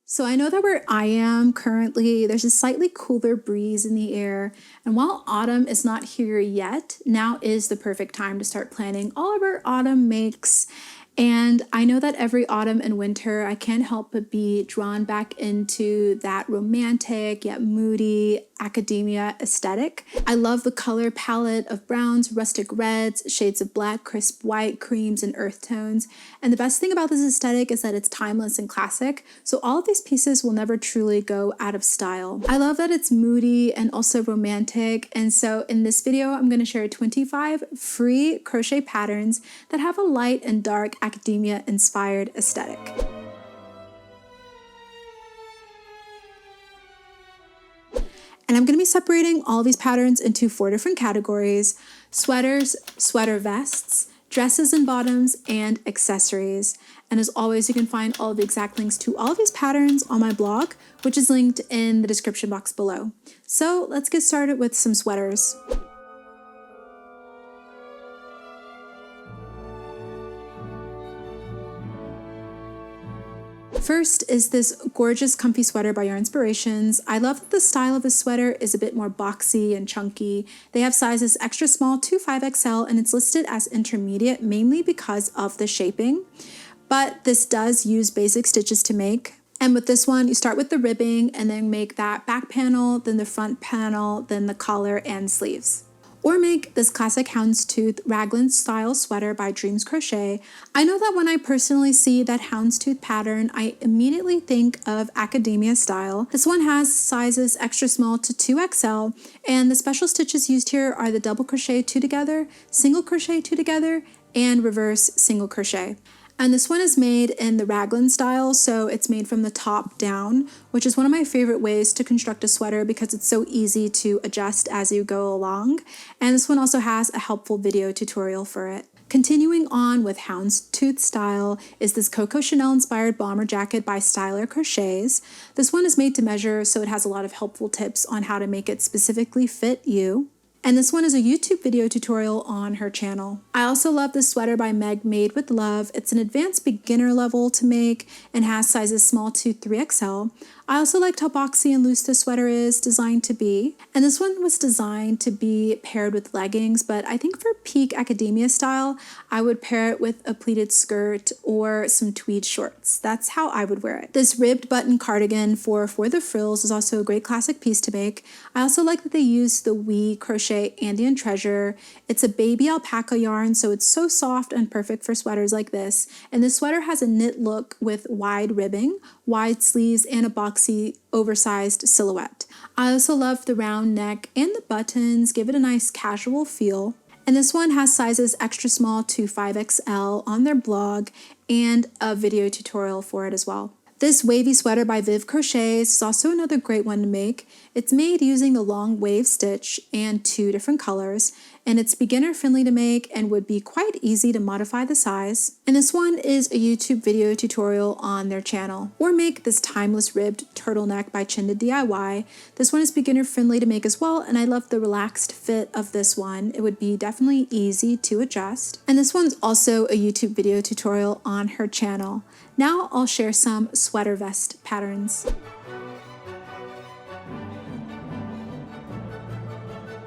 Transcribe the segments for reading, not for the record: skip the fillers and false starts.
So I know that where I am currently, there's a slightly cooler breeze in the air. And while autumn is not here yet, now is the perfect time to start planning all of our autumn makes. And I know that every autumn and winter, I can't help but be drawn back into that romantic yet moody academia aesthetic. I love the color palette of browns, rustic reds, shades of black, crisp white, creams, and earth tones. And the best thing about this aesthetic is that it's timeless and classic, so all of these pieces will never truly go out of style. I love that it's moody and also romantic, and so in this video, I'm going to share 25 free crochet patterns that have a light and dark academia-inspired aesthetic. And I'm going to be separating all these patterns into 4 different categories: sweaters, sweater vests, dresses and bottoms, and accessories. And as always, you can find all of the exact links to all of these patterns on my blog, which is linked in the description box below. So let's get started with some sweaters. First is this gorgeous comfy sweater by Yarnspirations. I love that the style of this sweater is a bit more boxy and chunky. They have sizes extra small to 5XL, and it's listed as intermediate mainly because of the shaping. But this does use basic stitches to make. And with this one, you start with the ribbing and then make that back panel, then the front panel, then the collar and sleeves. Or make this classic houndstooth raglan style sweater by Dreams Crochet. I know that when I personally see that houndstooth pattern, I immediately think of academia style. This one has sizes extra small to 2XL, and the special stitches used here are the double crochet 2 together, single crochet 2 together, and reverse single crochet. And this one is made in the raglan style, so it's made from the top down, which is one of my favorite ways to construct a sweater because it's so easy to adjust as you go along. And this one also has a helpful video tutorial for it. Continuing on with houndstooth style is this Coco Chanel inspired bomber jacket by Styler Crochets. This one is made to measure, so it has a lot of helpful tips on how to make it specifically fit you. And this one is a YouTube video tutorial on her channel. I also love this sweater by Meg Made with Love. It's an advanced beginner level to make and has sizes small to 3XL. I also liked how boxy and loose this sweater is designed to be. And this one was designed to be paired with leggings, but I think for peak academia style, I would pair it with a pleated skirt or some tweed shorts. That's how I would wear it. This ribbed button cardigan for the frills is also a great classic piece to make. I also like that they use the Wee Crochet Andean Treasure. It's a baby alpaca yarn, so it's so soft and perfect for sweaters like this. And this sweater has a knit look with wide ribbing, wide sleeves, and a boxy oversized silhouette. I also love the round neck and the buttons, give it a nice casual feel. And this one has sizes extra small to 5XL on their blog and a video tutorial for it as well. This wavy sweater by Viv Crochets is also another great one to make. It's made using the long wave stitch and 2 different colors, and it's beginner friendly to make and would be quite easy to modify the size. And this one is a YouTube video tutorial on their channel. Or make this timeless ribbed turtleneck by Chinda DIY. This one is beginner friendly to make as well, and I love the relaxed fit of this one. It would be definitely easy to adjust. And this one's also a YouTube video tutorial on her channel. Now I'll share some sweater vest patterns.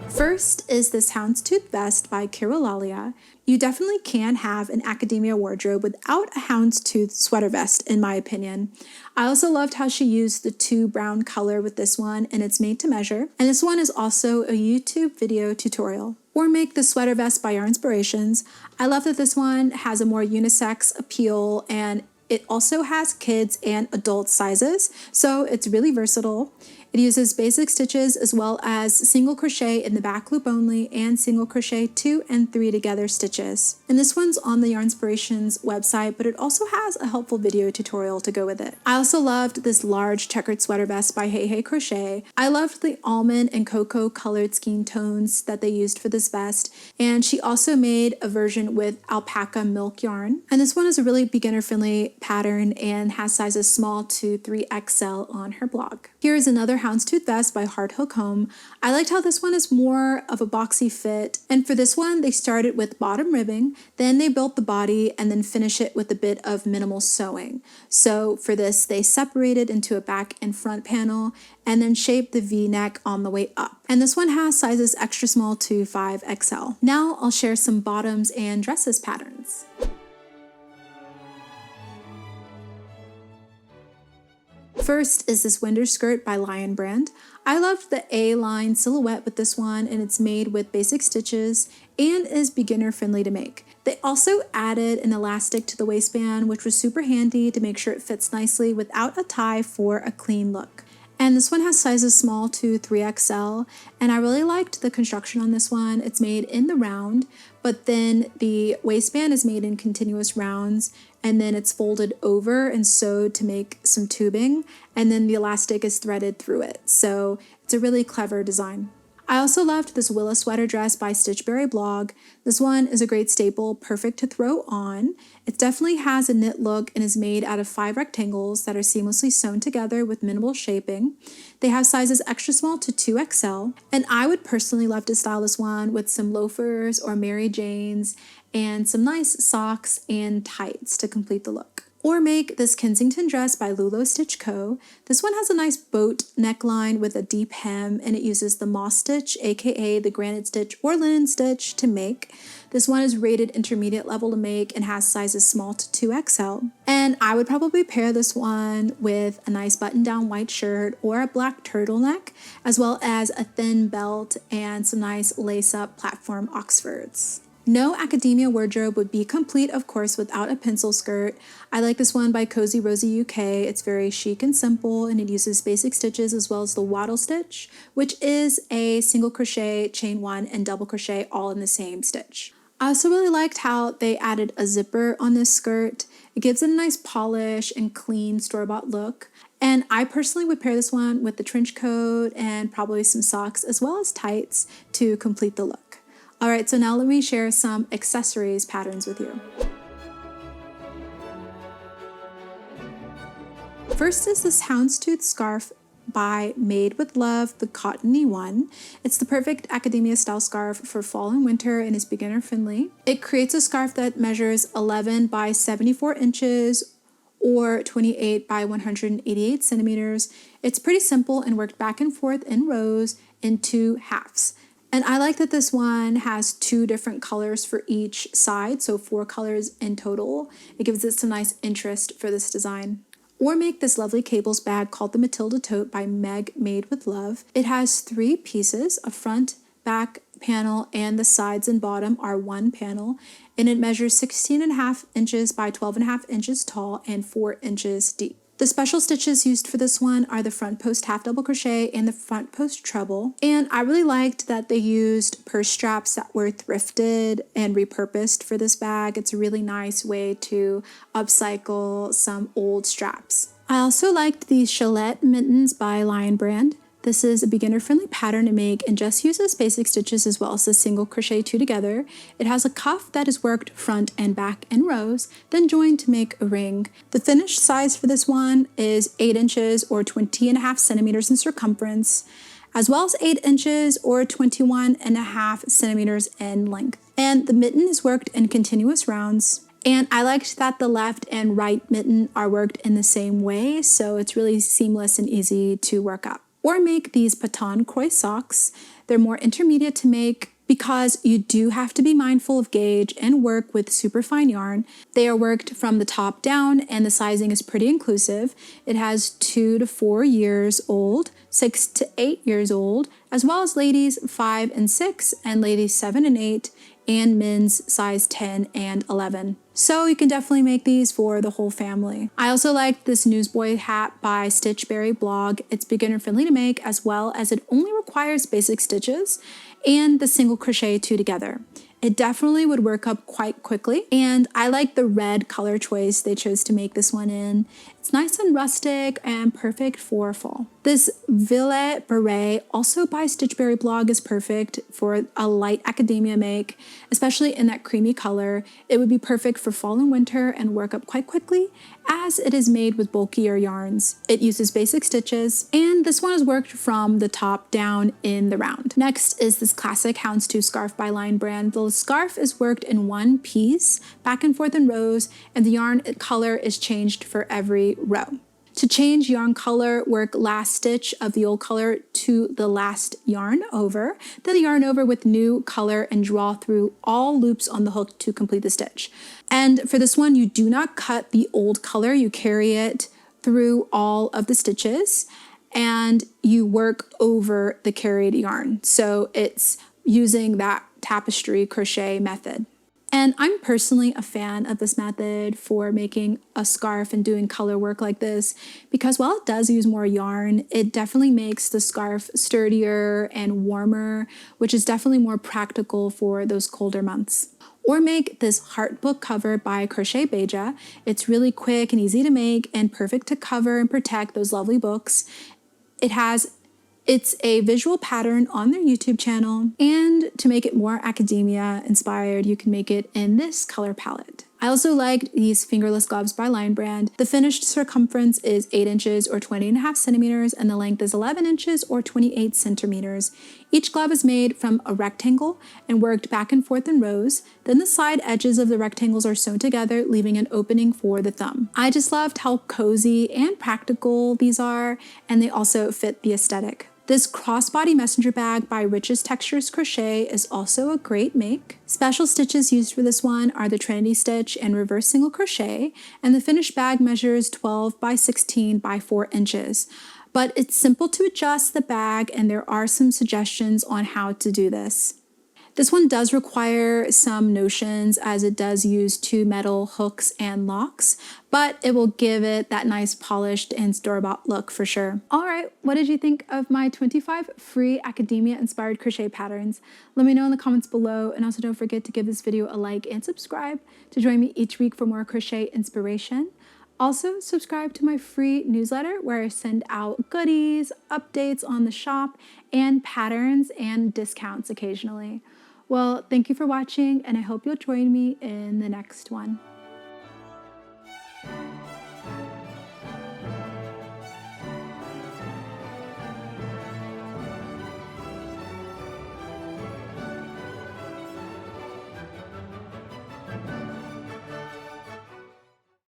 First is this houndstooth vest by Kiralalia. You definitely can have an academia wardrobe without a houndstooth sweater vest, in my opinion. I also loved how she used the 2 brown color with this one, and it's made to measure. And this one is also a YouTube video tutorial. Or make the sweater vest by Yarnspirations. I love that this one has a more unisex appeal, and it also has kids and adult sizes, so it's really versatile. It uses basic stitches as well as single crochet in the back loop only and single crochet 2 and 3 together stitches. And this one's on the Yarnspirations website, but it also has a helpful video tutorial to go with it. I also loved this large checkered sweater vest by Hey Hey Crochet. I loved the almond and cocoa colored skin tones that they used for this vest, and she also made a version with alpaca milk yarn. And this one is a really beginner friendly pattern and has sizes small to 3XL on her blog. Here is another their Houndstooth Vest by Heart Hook Home. I liked how this one is more of a boxy fit, and for this one they started with bottom ribbing, then they built the body, and then finish it with a bit of minimal sewing. So for this they separated into a back and front panel, and then shaped the V-neck on the way up. And this one has sizes extra small to 5XL. Now I'll share some bottoms and dresses patterns. First is this winter skirt by Lion Brand. I loved the A-line silhouette with this one, and it's made with basic stitches and is beginner friendly to make. They also added an elastic to the waistband, which was super handy to make sure it fits nicely without a tie for a clean look. And this one has sizes small to 3XL, and I really liked the construction on this one. It's made in the round, but then the waistband is made in continuous rounds, and then it's folded over and sewed to make some tubing, and then the elastic is threaded through it. So it's a really clever design. I also loved this Willow sweater dress by Stitchberry Blog. This one is a great staple, perfect to throw on. It definitely has a knit look and is made out of 5 rectangles that are seamlessly sewn together with minimal shaping. They have sizes extra small to 2XL, and I would personally love to style this one with some loafers or Mary Janes and some nice socks and tights to complete the look. Or make this Kensington dress by Lulo Stitch Co. This one has a nice boat neckline with a deep hem, and it uses the moss stitch, aka the granite stitch or linen stitch, to make. This one is rated intermediate level to make and has sizes small to 2XL. And I would probably pair this one with a nice button-down white shirt or a black turtleneck, as well as a thin belt and some nice lace-up platform Oxfords. No academia wardrobe would be complete, of course, without a pencil skirt. I like this one by Cozy Rosie UK. It's very chic and simple, and it uses basic stitches as well as the waddle stitch, which is a single crochet, chain 1, and double crochet all in the same stitch. I also really liked how they added a zipper on this skirt. It gives it a nice polish and clean store-bought look. And I personally would pair this one with the trench coat and probably some socks as well as tights to complete the look. Alright, so now let me share some accessories patterns with you. First is this Houndstooth scarf by Made with Love, the cottony one. It's the perfect academia style scarf for fall and winter and is beginner friendly. It creates a scarf that measures 11 by 74 inches or 28 by 188 centimeters. It's pretty simple and worked back and forth in rows in 2 halves. And I like that this one has 2 different colors for each side, so 4 colors in total. It gives it some nice interest for this design. Or make this lovely cables bag called the Matilda Tote by Meg Made with Love. It has 3 pieces, a front, back panel, and the sides and bottom are 1 panel. And it measures 16.5 inches by 12.5 inches tall and 4 inches deep. The special stitches used for this one are the front post half double crochet and the front post treble. And I really liked that they used purse straps that were thrifted and repurposed for this bag. It's a really nice way to upcycle some old straps. I also liked these Chalette mittens by Lion Brand. This is a beginner-friendly pattern to make and just uses basic stitches as well as a single crochet 2 together. It has a cuff that is worked front and back in rows, then joined to make a ring. The finished size for this one is 8 inches or 20.5 centimeters in circumference, as well as 8 inches or 21.5 centimeters in length. And the mitten is worked in continuous rounds. And I liked that the left and right mitten are worked in the same way, so it's really seamless and easy to work up. Or make these Patan Croy socks. They're more intermediate to make because you do have to be mindful of gauge and work with super fine yarn. They are worked from the top down and the sizing is pretty inclusive. It has 2 to 4 years old, 6 to 8 years old, as well as ladies 5 and 6 and ladies 7 and 8 and men's size 10 and 11. So you can definitely make these for the whole family. I also liked this Newsboy hat by Stitchberry Blog. It's beginner friendly to make as well as it only requires basic stitches and the single crochet 2 together. It definitely would work up quite quickly, and I like the red color choice they chose to make this one in. It's It's nice and rustic and perfect for fall. This Ville Beret, also by Stitchberry blog, is perfect for a light academia make, especially in that creamy color. It would be perfect for fall and winter and work up quite quickly, as it is made with bulkier yarns. It uses basic stitches, and this one is worked from the top down in the round. Next is this classic Houndstooth scarf by Line brand. The scarf is worked in one piece, back and forth in rows, and the yarn color is changed for every row. To change yarn color, work last stitch of the old color to the last yarn over, then the yarn over with new color, and draw through all loops on the hook to complete the stitch. And for this one, you do not cut the old color, you carry it through all of the stitches and you work over the carried yarn. So it's using that tapestry crochet method. And I'm personally a fan of this method for making a scarf and doing color work like this, because while it does use more yarn, it definitely makes the scarf sturdier and warmer, which is definitely more practical for those colder months. Or make this heart book cover by Crochet Beja. It's really quick and easy to make and perfect to cover and protect those lovely books. It's a visual pattern on their YouTube channel, and to make it more academia inspired, you can make it in this color palette. I also liked these fingerless gloves by Line brand. The finished circumference is 8 inches or 20.5 centimeters, and the length is 11 inches or 28 centimeters. Each glove is made from a rectangle and worked back and forth in rows. Then the side edges of the rectangles are sewn together, leaving an opening for the thumb. I just loved how cozy and practical these are, and they also fit the aesthetic. This crossbody messenger bag by Richest Textures Crochet is also a great make. Special stitches used for this one are the Trinity stitch and reverse single crochet, and the finished bag measures 12 by 16 by 4 inches. But it's simple to adjust the bag, and there are some suggestions on how to do this. This one does require some notions, as it does use 2 metal hooks and locks, but it will give it that nice polished and store-bought look for sure. All right, what did you think of my 25 free academia-inspired crochet patterns? Let me know in the comments below, and also don't forget to give this video a like and subscribe to join me each week for more crochet inspiration. Also, subscribe to my free newsletter where I send out goodies, updates on the shop, and patterns and discounts occasionally. Well, thank you for watching, and I hope you'll join me in the next one.